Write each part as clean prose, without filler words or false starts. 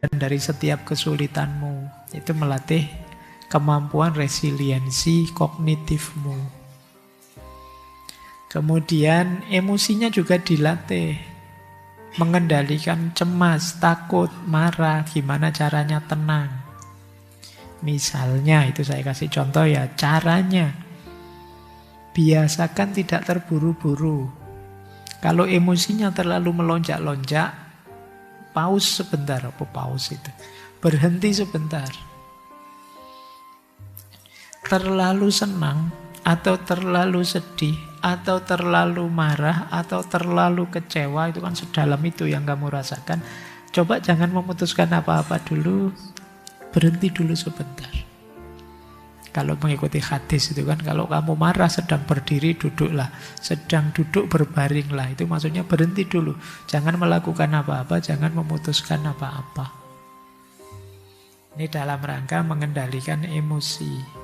dari setiap kesulitanmu. Itu melatih kemampuan resiliensi kognitifmu. Kemudian emosinya juga dilatih. Mengendalikan cemas, takut, marah, gimana caranya tenang. Misalnya, itu saya kasih contoh ya, caranya. Biasakan tidak terburu-buru. Kalau emosinya terlalu melonjak-lonjak, pause sebentar. Apa pause itu? Berhenti sebentar. Terlalu senang, atau terlalu sedih, atau terlalu marah, atau terlalu kecewa, itu kan sedalam itu yang kamu rasakan. Coba jangan memutuskan apa-apa dulu, berhenti dulu sebentar. Kalau mengikuti hadis itu kan, kalau kamu marah sedang berdiri, duduklah. Sedang duduk, berbaringlah. Itu maksudnya berhenti dulu. Jangan melakukan apa-apa, jangan memutuskan apa-apa. Ini dalam rangka mengendalikan emosi.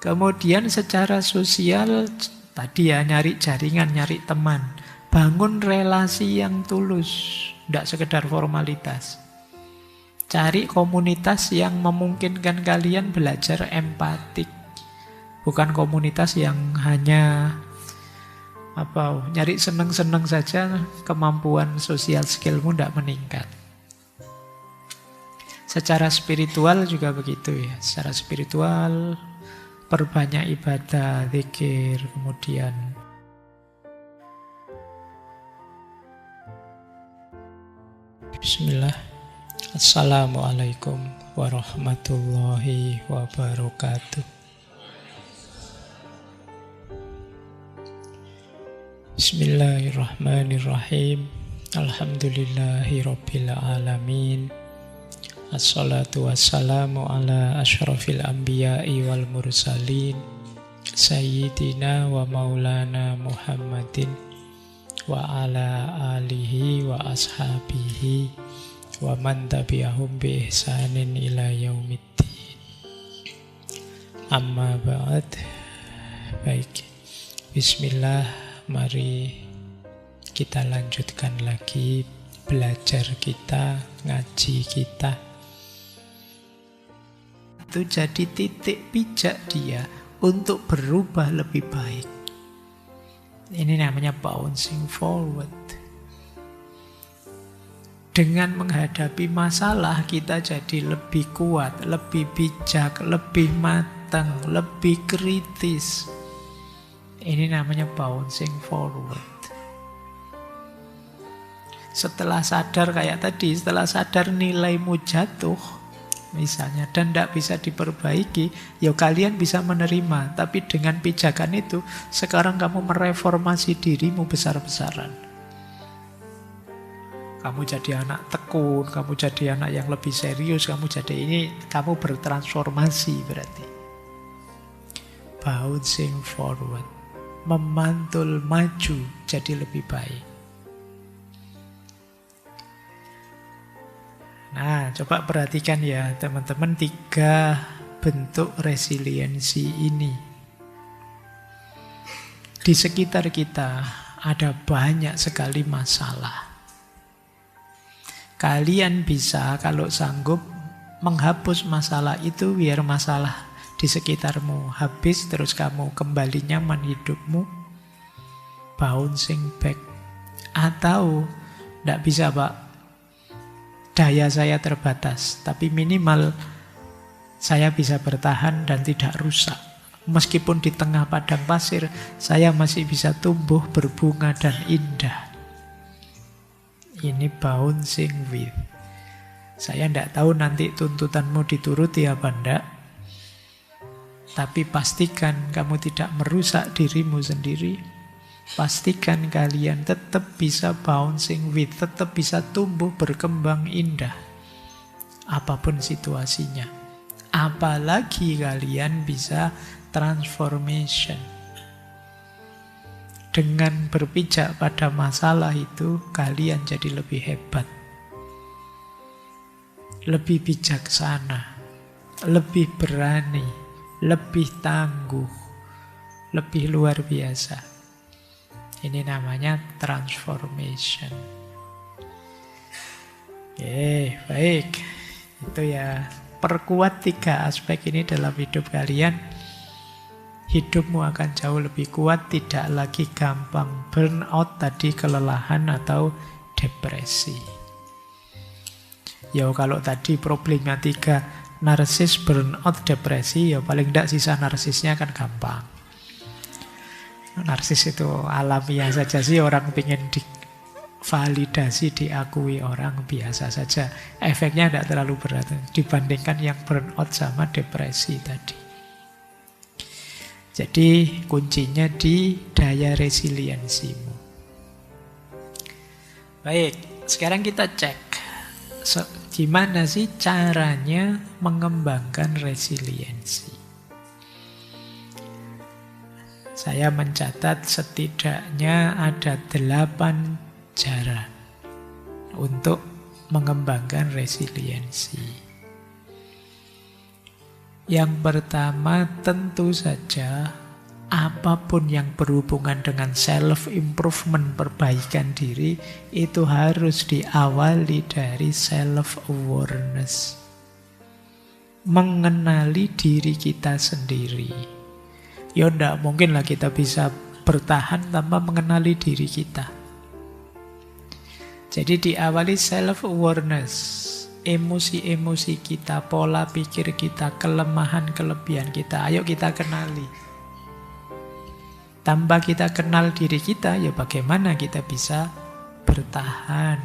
Kemudian secara sosial, tadi ya nyari jaringan, nyari teman. Bangun relasi yang tulus, tidak sekedar formalitas. Cari komunitas yang memungkinkan kalian belajar empatik. Bukan komunitas yang hanya nyari seneng-seneng saja, kemampuan sosial skillmu tidak meningkat. Secara spiritual juga begitu ya. Secara spiritual, perbanyak ibadah, zikir, kemudian Bismillah. Assalamualaikum warahmatullahi wabarakatuh. Bismillahirrahmanirrahim. Alhamdulillahi rabbil alamin. Assalatu wassalamu ala asyrafil anbiya'i wal mursalin Sayyidina wa maulana Muhammadin wa ala alihi wa ashabihi wa man tabi'ahum bi ihsanin ila yaumiddin. Amma ba'd. Baik, bismillah, mari kita lanjutkan lagi belajar kita, ngaji kita. Itu jadi titik pijak dia untuk berubah lebih baik. Ini namanya bouncing forward. Dengan menghadapi masalah, kita jadi lebih kuat, lebih bijak, lebih matang, lebih kritis. Ini namanya bouncing forward. Setelah sadar kayak tadi, setelah sadar nilaimu jatuh, misalnya, dan tidak bisa diperbaiki, ya kalian bisa menerima. Tapi dengan pijakan itu, sekarang kamu mereformasi dirimu besar-besaran. Kamu jadi anak tekun, kamu jadi anak yang lebih serius, kamu bertransformasi berarti. Bouncing forward, memantul maju jadi lebih baik. Nah, coba perhatikan ya teman-teman 3 bentuk resiliensi ini. Di sekitar kita ada banyak sekali masalah. Kalian bisa kalau sanggup menghapus masalah itu biar masalah di sekitarmu habis, terus kamu kembali nyaman hidupmu. Bouncing back. Atau tidak bisa, Pak, daya saya terbatas, tapi minimal saya bisa bertahan dan tidak rusak. Meskipun di tengah padang pasir, saya masih bisa tumbuh, berbunga, dan indah. Ini bouncing with. Saya tidak tahu nanti tuntutanmu dituruti apa enggak, tapi pastikan kamu tidak merusak dirimu sendiri. Pastikan kalian tetap bisa bouncing with, tetap bisa tumbuh, berkembang, indah. Apapun situasinya. Apalagi kalian bisa transformation. Dengan berpijak pada masalah itu, kalian jadi lebih hebat. Lebih bijaksana. Lebih berani. Lebih tangguh. Lebih luar biasa. Ini namanya transformation. Oke, baik. Itu ya, perkuat 3 aspek ini dalam hidup kalian. Hidupmu akan jauh lebih kuat, tidak lagi gampang burnout tadi, kelelahan atau depresi. Ya kalau tadi problemnya 3, narsis, burnout, depresi, ya paling tidak sisa narsisnya kan gampang. Narsis itu alamiah saja sih, orang pengen divalidasi, diakui orang, biasa saja. Efeknya tidak terlalu berat dibandingkan yang burnout sama depresi tadi. Jadi kuncinya di daya resiliensimu. Baik, sekarang kita cek gimana sih caranya mengembangkan resiliensi. Saya mencatat setidaknya ada 8 cara untuk mengembangkan resiliensi. Yang pertama, tentu saja apapun yang berhubungan dengan self-improvement, perbaikan diri, itu harus diawali dari self-awareness. Mengenali diri kita sendiri. Ya enggak mungkin lah kita bisa bertahan tanpa mengenali diri kita. Jadi diawali self-awareness. Emosi-emosi kita, pola pikir kita, kelemahan, kelebihan kita. Ayo kita kenali. Tanpa kita kenal diri kita, ya bagaimana kita bisa bertahan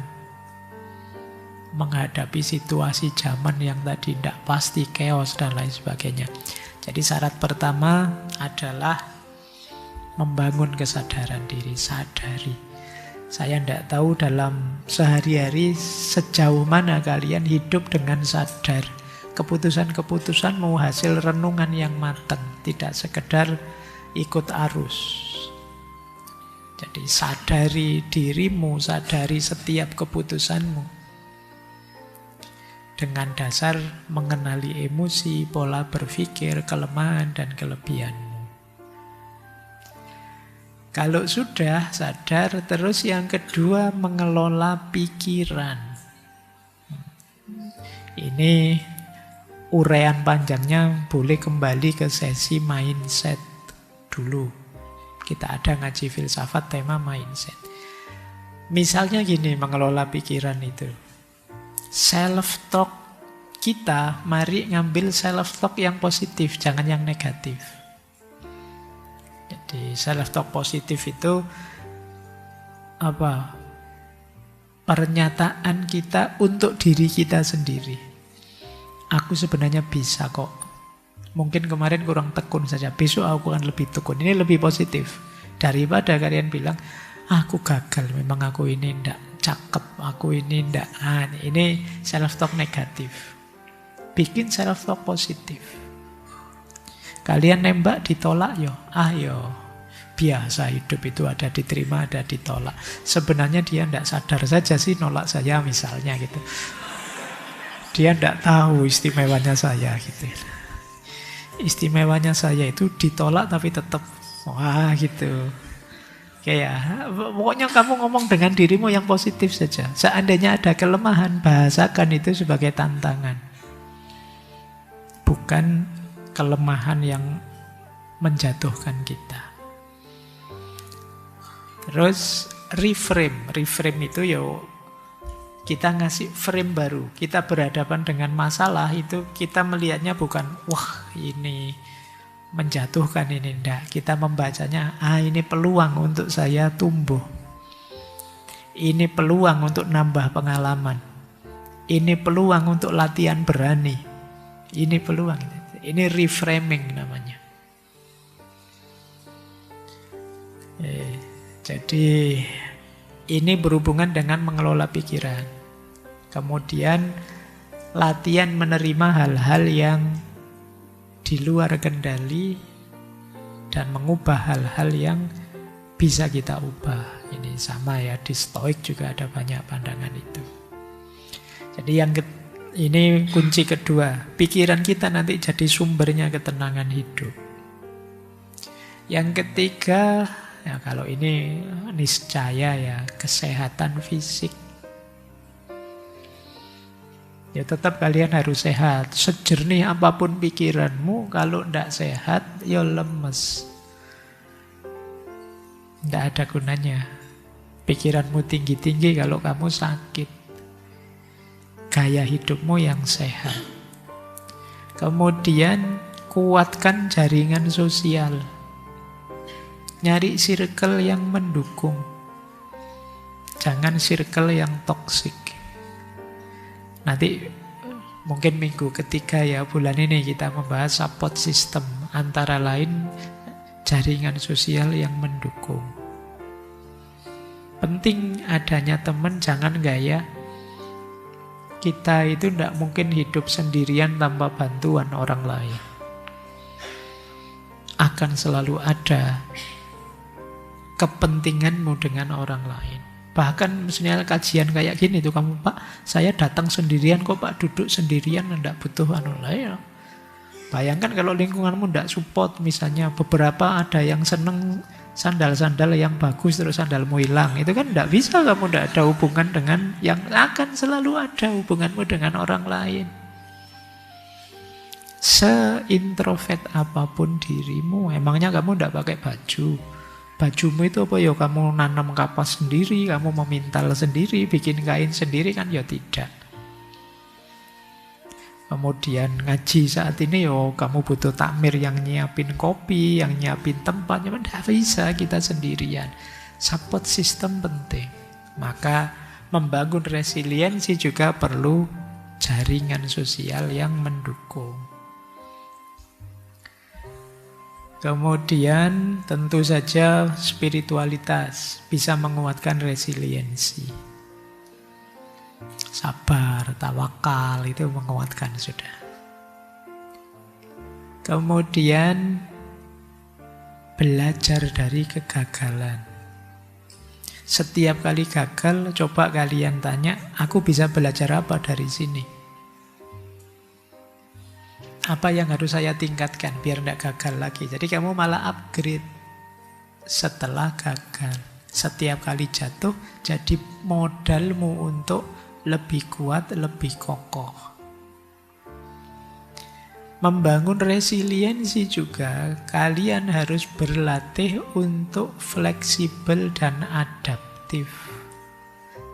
menghadapi situasi zaman yang tadi tidak pasti, chaos dan lain sebagainya. Jadi syarat pertama adalah membangun kesadaran diri, sadari. Saya tidak tahu dalam sehari-hari sejauh mana kalian hidup dengan sadar. Keputusan-keputusanmu hasil renungan yang matang, tidak sekedar ikut arus. Jadi sadari dirimu, sadari setiap keputusanmu. Dengan dasar mengenali emosi, pola berpikir, kelemahan dan kelebihanmu. Kalau sudah sadar, terus yang kedua mengelola pikiran. Ini uraian panjangnya boleh kembali ke sesi mindset dulu. Kita ada ngaji filsafat tema mindset. Misalnya gini, mengelola pikiran itu. Self-talk kita, mari ngambil self-talk yang positif, jangan yang negatif. Jadi self-talk positif itu apa? Pernyataan kita untuk diri kita sendiri. Aku sebenarnya bisa kok. Mungkin kemarin kurang tekun saja, besok aku akan lebih tekun. Ini lebih positif daripada kalian bilang, aku gagal, memang aku ini ndak cakep, aku ini ndak. Ini self-talk negatif. Bikin self-talk positif. Kalian nembak ditolak yo, biasa hidup itu ada diterima, ada ditolak. Sebenarnya dia ndak sadar saja sih nolak saya misalnya gitu. Dia ndak tahu istimewanya saya gitu. Istimewanya saya itu ditolak tapi tetap wah gitu. Kayak pokoknya kamu ngomong dengan dirimu yang positif saja. Seandainya ada kelemahan, bahasakan itu sebagai tantangan. Bukan kelemahan yang menjatuhkan kita. Terus reframe. Reframe itu ya kita ngasih frame baru. Kita berhadapan dengan masalah itu kita melihatnya bukan wah ini menjatuhkan, ini enggak. Kita membacanya, ini peluang untuk saya tumbuh. Ini peluang untuk nambah pengalaman. Ini peluang untuk latihan berani. Ini peluang. Ini reframing namanya. Jadi ini berhubungan dengan mengelola pikiran. Kemudian latihan menerima hal-hal yang di luar kendali dan mengubah hal-hal yang bisa kita ubah. Ini sama ya, di Stoik juga ada banyak pandangan itu. Jadi ini kunci kedua. Pikiran kita nanti jadi sumbernya ketenangan hidup. Yang ketiga, ya kalau ini niscaya ya, kesehatan fisik. Ya tetap kalian harus sehat. Sejernih apapun pikiranmu, kalau tidak sehat, ya lemes. Tidak ada gunanya. Pikiranmu tinggi-tinggi kalau kamu sakit. Gaya hidupmu yang sehat. Kemudian kuatkan jaringan sosial. Nyari circle yang mendukung. Jangan circle yang toksik. Nanti mungkin minggu ketiga ya, bulan ini kita membahas support system. Antara lain jaringan sosial yang mendukung. Penting adanya teman, jangan gaya kita itu tidak mungkin hidup sendirian tanpa bantuan orang lain. Akan selalu ada kepentinganmu dengan orang lain. Bahkan misalnya kajian kayak gini tuh, kamu Pak, saya datang sendirian kok Pak, duduk sendirian, tidak butuh anu lain. Bayangkan kalau lingkunganmu tidak support, misalnya beberapa ada yang seneng sandal-sandal yang bagus terus sandalmu hilang, itu kan tidak bisa, kamu tidak ada hubungan dengan yang akan selalu ada hubunganmu dengan orang lain. Se-introvert apapun dirimu, emangnya kamu tidak pakai baju? Bajumu itu apa ya? Kamu nanam kapas sendiri, kamu memintal sendiri, bikin kain sendiri kan? Ya tidak. Kemudian ngaji saat ini yo, kamu butuh takmir yang nyiapin kopi, yang nyiapin tempat, ya tidak bisa kita sendirian. Support system penting. Maka membangun resiliensi juga perlu jaringan sosial yang mendukung. Kemudian tentu saja spiritualitas bisa menguatkan resiliensi. Sabar, tawakal itu menguatkan sudah. Kemudian belajar dari kegagalan. Setiap kali gagal, coba kalian tanya, aku bisa belajar apa dari sini? Apa yang harus saya tingkatkan biar tidak gagal lagi? Jadi kamu malah upgrade setelah gagal. Setiap kali jatuh, jadi modalmu untuk lebih kuat, lebih kokoh. Membangun resiliensi juga, kalian harus berlatih untuk fleksibel dan adaptif.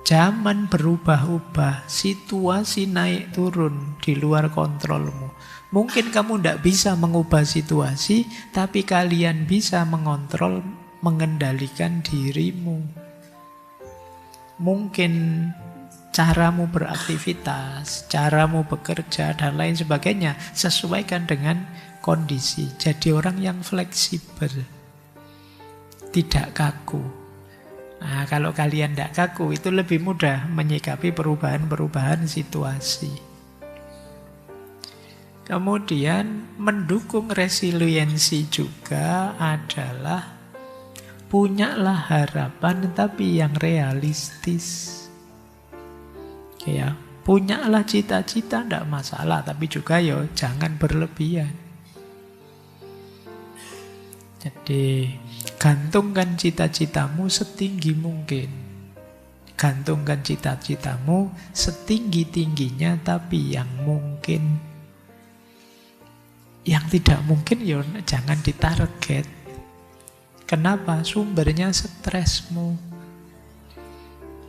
Zaman berubah-ubah, situasi naik turun di luar kontrolmu. Mungkin kamu tidak bisa mengubah situasi, tapi kalian bisa mengontrol, mengendalikan dirimu. Mungkin caramu beraktivitas, caramu bekerja, dan lain sebagainya sesuaikan dengan kondisi. Jadi orang yang fleksibel, tidak kaku. Nah, kalau kalian tidak kaku, itu lebih mudah menyikapi perubahan-perubahan situasi. Kemudian mendukung resiliensi juga adalah punyalah harapan tapi yang realistis. Ya, punyalah cita-cita tidak masalah, tapi juga yo jangan berlebihan. Jadi gantungkan cita-citamu setinggi mungkin. Gantungkan cita-citamu setinggi-tingginya, tapi yang mungkin. Yang tidak mungkin ya jangan ditarget. Kenapa? Sumbernya stresmu.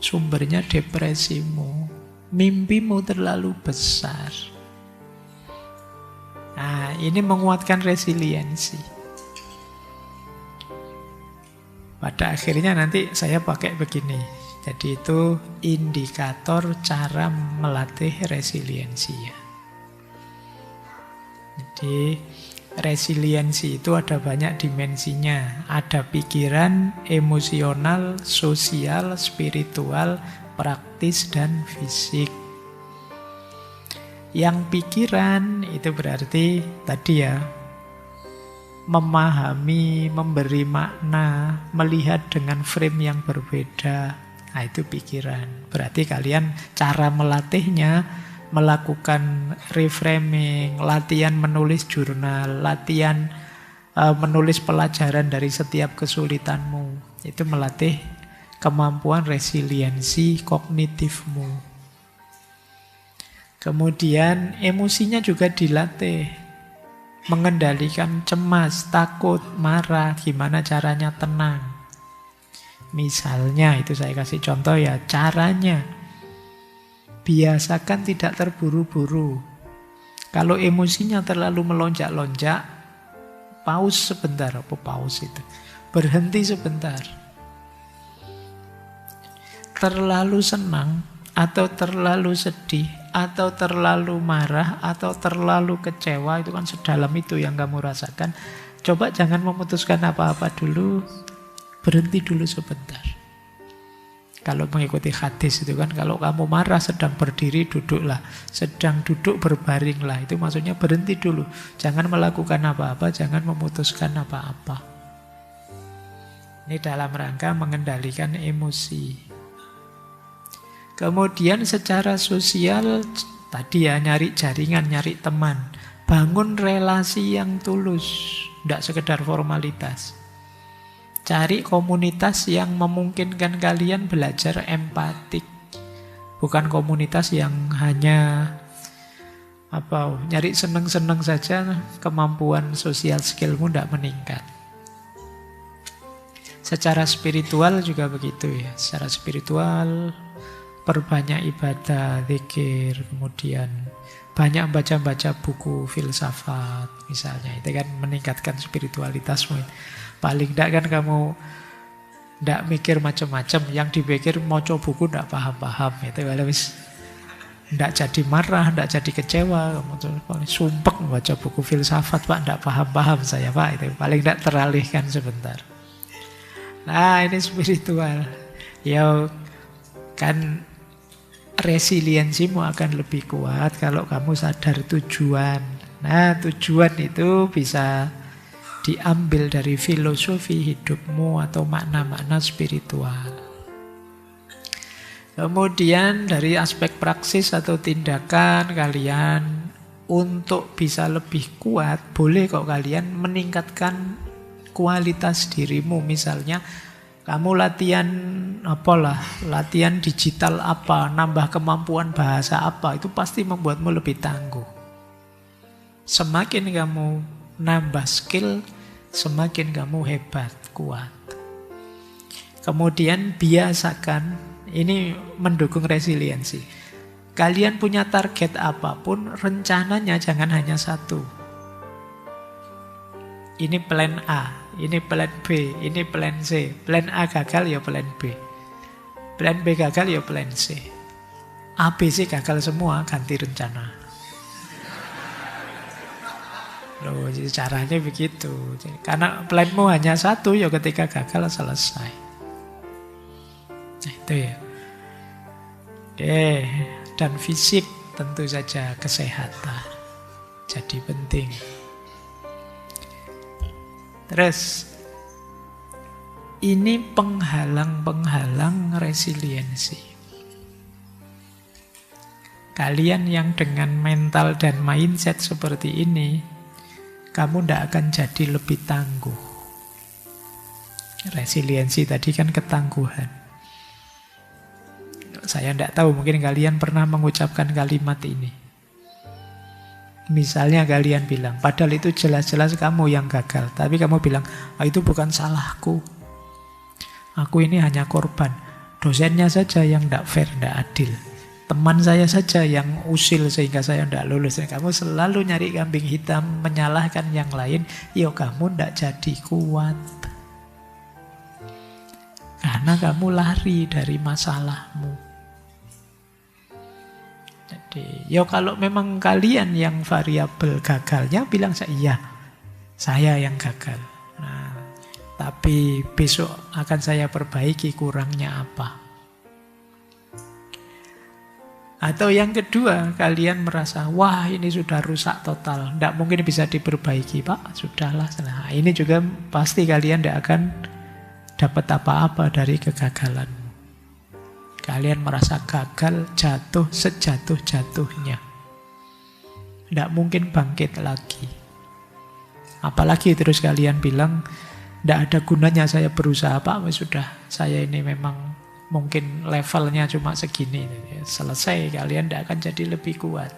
Sumbernya depresimu. Mimpimu terlalu besar. Nah, ini menguatkan resiliensi. Pada akhirnya nanti saya pakai begini. Jadi itu indikator cara melatih resiliensi ya. Jadi resiliensi itu ada banyak dimensinya. Ada pikiran, emosional, sosial, spiritual, praktis, dan fisik. Yang pikiran itu berarti tadi ya, memahami, memberi makna, melihat dengan frame yang berbeda. Nah itu pikiran. Berarti kalian cara melatihnya melakukan reframing, latihan menulis jurnal, latihan menulis pelajaran dari setiap kesulitanmu. Itu melatih kemampuan resiliensi kognitifmu. Kemudian emosinya juga dilatih. Mengendalikan cemas, takut, marah, gimana caranya tenang. Misalnya, itu saya kasih contoh ya, caranya. Biasakan tidak terburu-buru. Kalau emosinya terlalu melonjak-lonjak, pause sebentar. Apa pause itu? Berhenti sebentar. Terlalu senang, atau terlalu sedih, atau terlalu marah, atau terlalu kecewa, itu kan sedalam itu yang kamu rasakan. Coba jangan memutuskan apa-apa dulu, berhenti dulu sebentar. Kalau mengikuti hadis itu kan, kalau kamu marah sedang berdiri, duduklah. Sedang duduk, berbaringlah. Itu maksudnya berhenti dulu. Jangan melakukan apa-apa, jangan memutuskan apa-apa. Ini dalam rangka mengendalikan emosi. Kemudian secara sosial, tadi ya nyari jaringan, nyari teman. Bangun relasi yang tulus, tidak sekedar formalitas. Cari komunitas yang memungkinkan kalian belajar empatik. Bukan komunitas yang hanya nyari seneng-seneng saja, kemampuan sosial skillmu tidak meningkat. Secara spiritual juga begitu ya. Secara spiritual, perbanyak ibadah, zikir, kemudian banyak baca-baca buku filsafat misalnya. Itu kan meningkatkan spiritualitasmu. Paling tidak kan kamu tidak mikir macam-macam. Yang dipikir maca buku tidak paham-paham. Itu kalau tidak jadi marah, tidak jadi kecewa. Kamu sumpek baca buku filsafat, Pak, tidak paham-paham saya, Pak. Itu paling tidak teralihkan sebentar. Nah, ini spiritual. Ya kan resiliensimu akan lebih kuat kalau kamu sadar tujuan. Nah, tujuan itu bisa diambil dari filosofi hidupmu atau makna-makna spiritual. Kemudian dari aspek praksis atau tindakan kalian untuk bisa lebih kuat, boleh kok kalian meningkatkan kualitas dirimu. Misalnya kamu latihan digital apa, nambah kemampuan bahasa apa, itu pasti membuatmu lebih tangguh. Semakin kamu nambah skill, semakin kamu hebat, kuat. Kemudian biasakan, ini mendukung resiliensi. Kalian punya target apapun, rencananya jangan hanya satu. Ini plan A, ini plan B, ini plan C. Plan A gagal ya plan B. Plan B gagal ya plan C. A, B, C gagal semua, ganti rencana. Loh, jadi caranya begitu. Karena planmu hanya satu, ya ketika gagal selesai. Nah, itu ya. Oke, dan fisik tentu saja kesehatan. Jadi penting. Terus, ini penghalang-penghalang resiliensi. Kalian yang dengan mental dan mindset seperti ini, kamu tidak akan jadi lebih tangguh. Resiliensi tadi kan ketangguhan. Saya tidak tahu, mungkin kalian pernah mengucapkan kalimat ini. Misalnya kalian bilang, padahal itu jelas-jelas kamu yang gagal. Tapi kamu bilang, itu bukan salahku. Aku ini hanya korban. Dosennya saja yang tidak fair, tidak adil. Teman saya saja yang usil sehingga saya tidak lulus. Kamu selalu nyari kambing hitam, menyalahkan yang lain. Ya kamu tidak jadi kuat. Karena kamu lari dari masalahmu. Jadi, ya kalau memang kalian yang variabel gagalnya, bilang iya, saya yang gagal. Nah, tapi besok akan saya perbaiki kurangnya apa. Atau yang kedua, kalian merasa, wah ini sudah rusak total, tidak mungkin bisa diperbaiki, Pak. Sudahlah. Nah, ini juga pasti kalian tidak akan dapat apa-apa dari kegagalan. Kalian merasa gagal, jatuh sejatuh-jatuhnya. Tidak mungkin bangkit lagi. Apalagi terus kalian bilang, tidak ada gunanya saya berusaha, Pak. Sudah, saya ini memang Mungkin levelnya cuma segini. Selesai, kalian tidak akan jadi lebih kuat.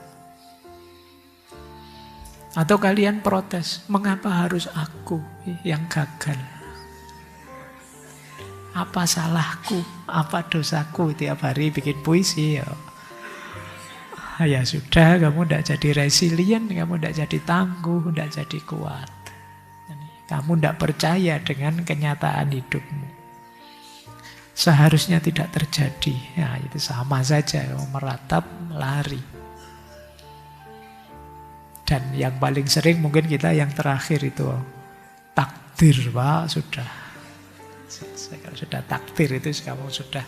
Atau kalian protes, mengapa harus aku yang gagal? Apa salahku? Apa dosaku? Tiap hari bikin puisi ya. Ya sudah, kamu tidak jadi resilient, kamu tidak jadi tangguh, tidak jadi kuat. Kamu tidak percaya dengan kenyataan hidupmu. Seharusnya tidak terjadi. Ya, itu sama saja, meratap, lari. Dan yang paling sering mungkin kita yang terakhir itu takdir, Pak, sudah. Kalau sudah takdir itu kamu sudah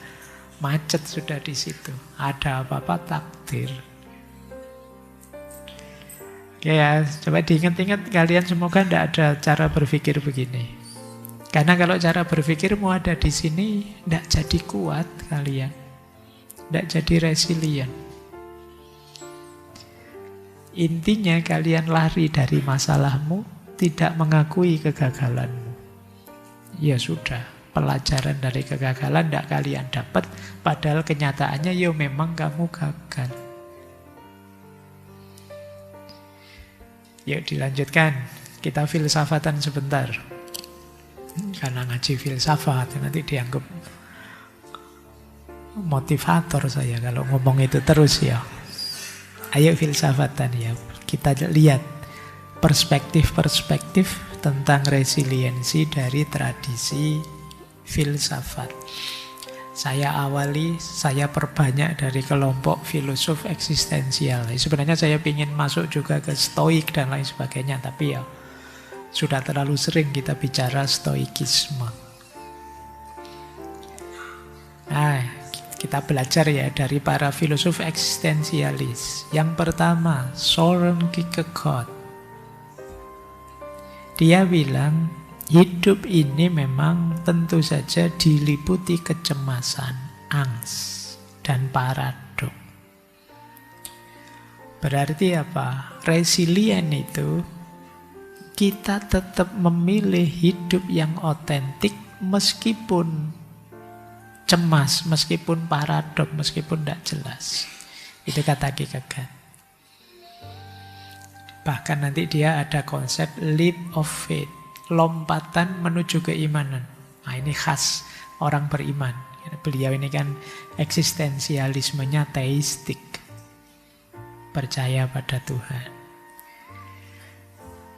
macet sudah di situ. Ada apa-apa takdir. Oke ya, coba diingat-ingat kalian semoga tidak ada cara berpikir begini. Karena kalau cara berpikirmu ada di sini, tidak jadi kuat kalian. Tidak jadi resilient. Intinya kalian lari dari masalahmu, tidak mengakui kegagalanmu. Ya sudah, pelajaran dari kegagalan tidak kalian dapat, padahal kenyataannya ya memang kamu gagal. Yuk dilanjutkan, kita filsafatan sebentar. Karena ngaji filsafat, nanti dianggap motivator saya kalau ngomong itu terus ya. Ayo filsafatan ya, kita lihat perspektif-perspektif tentang resiliensi dari tradisi filsafat. Saya perbanyak dari kelompok filosof eksistensial. Sebenarnya saya ingin masuk juga ke stoik dan lain sebagainya, tapi ya sudah terlalu sering kita bicara stoikisme. Nah, kita belajar ya dari para filosof eksistensialis. Yang pertama, Søren Kierkegaard. Dia bilang, hidup ini memang tentu saja diliputi kecemasan, angst, dan paradok. Berarti apa? Resilient itu kita tetap memilih hidup yang otentik meskipun cemas, meskipun paradok, meskipun tidak jelas. Itu kata Kierkegaard. Bahkan nanti dia ada konsep leap of faith, lompatan menuju keimanan. Nah, ini khas orang beriman. Beliau ini kan eksistensialismenya teistik, percaya pada Tuhan.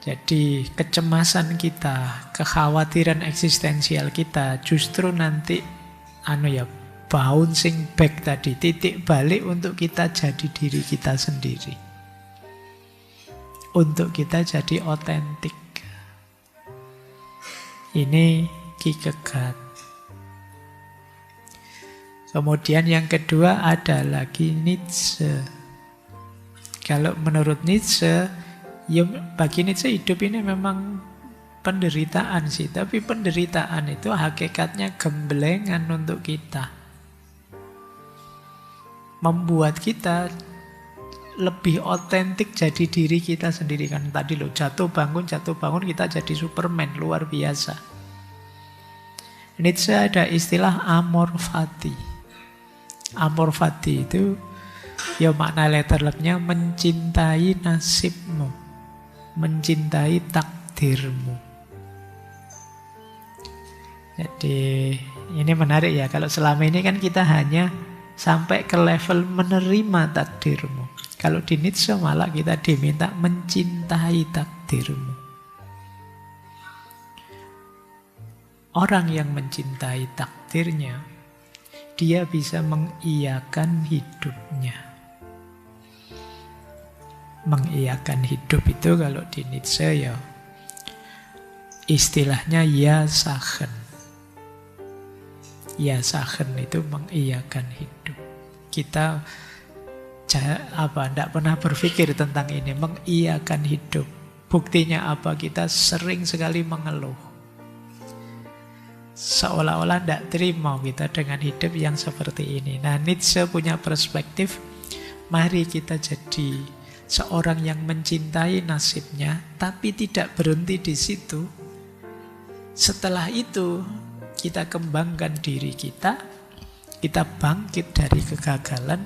Jadi kecemasan kita, kekhawatiran eksistensial kita justru nanti bouncing back tadi, titik balik untuk kita jadi diri kita sendiri. Untuk kita jadi otentik. Ini Kierkegaard. Kemudian yang kedua ada lagi Nietzsche. Kalau menurut Nietzsche, ya bagi Nietzsche hidup ini memang penderitaan sih, tapi penderitaan itu hakikatnya gemblengan untuk kita. Membuat kita lebih otentik jadi diri kita sendiri. Kan tadi loh, jatuh bangun kita jadi Superman, luar biasa. Nietzsche ada istilah amor fati. Amor fati itu ya makna letternya mencintai nasibmu, mencintai takdirmu. Jadi ini menarik ya, kalau selama ini kan kita hanya sampai ke level menerima takdirmu. Kalau di Nietzsche malah kita diminta mencintai takdirmu. Orang yang mencintai takdirnya, dia bisa mengiyakan hidupnya. Mengiyakan hidup itu kalau di Nietzsche ya istilahnya ya sachen. Ya sachen itu mengiyakan hidup. Kita tidak pernah berpikir tentang ini, mengiyakan hidup. Buktinya apa? Kita sering sekali mengeluh. Seolah-olah tidak terima kita dengan hidup yang seperti ini. Nah, Nietzsche punya perspektif, mari kita jadi seorang yang mencintai nasibnya, tapi tidak berhenti di situ. Setelah itu, kita kembangkan diri kita, Kita bangkit dari kegagalan,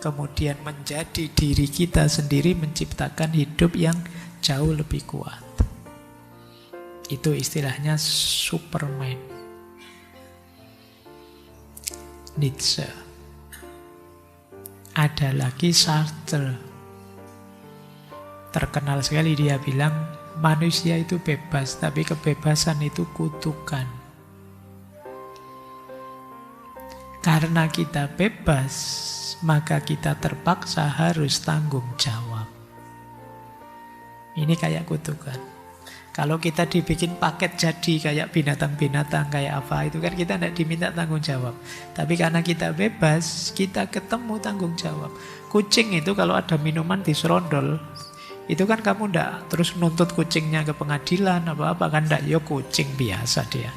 kemudian menjadi diri kita sendiri, menciptakan hidup yang jauh lebih kuat. Itu istilahnya Superman. Nietzsche. Ada lagi Sartre. Terkenal sekali dia bilang, manusia itu bebas, tapi kebebasan itu kutukan. Karena kita bebas, maka kita terpaksa harus tanggung jawab. Ini kayak kutukan. Kalau kita dibikin paket jadi kayak binatang-binatang, kayak apa, itu kan kita tidak diminta tanggung jawab. Tapi karena kita bebas, kita ketemu tanggung jawab. Kucing itu kalau ada minuman diserondol, itu kan kamu tidak terus nuntut kucingnya ke pengadilan, apa-apa kan, tidak, ya kucing biasa dia.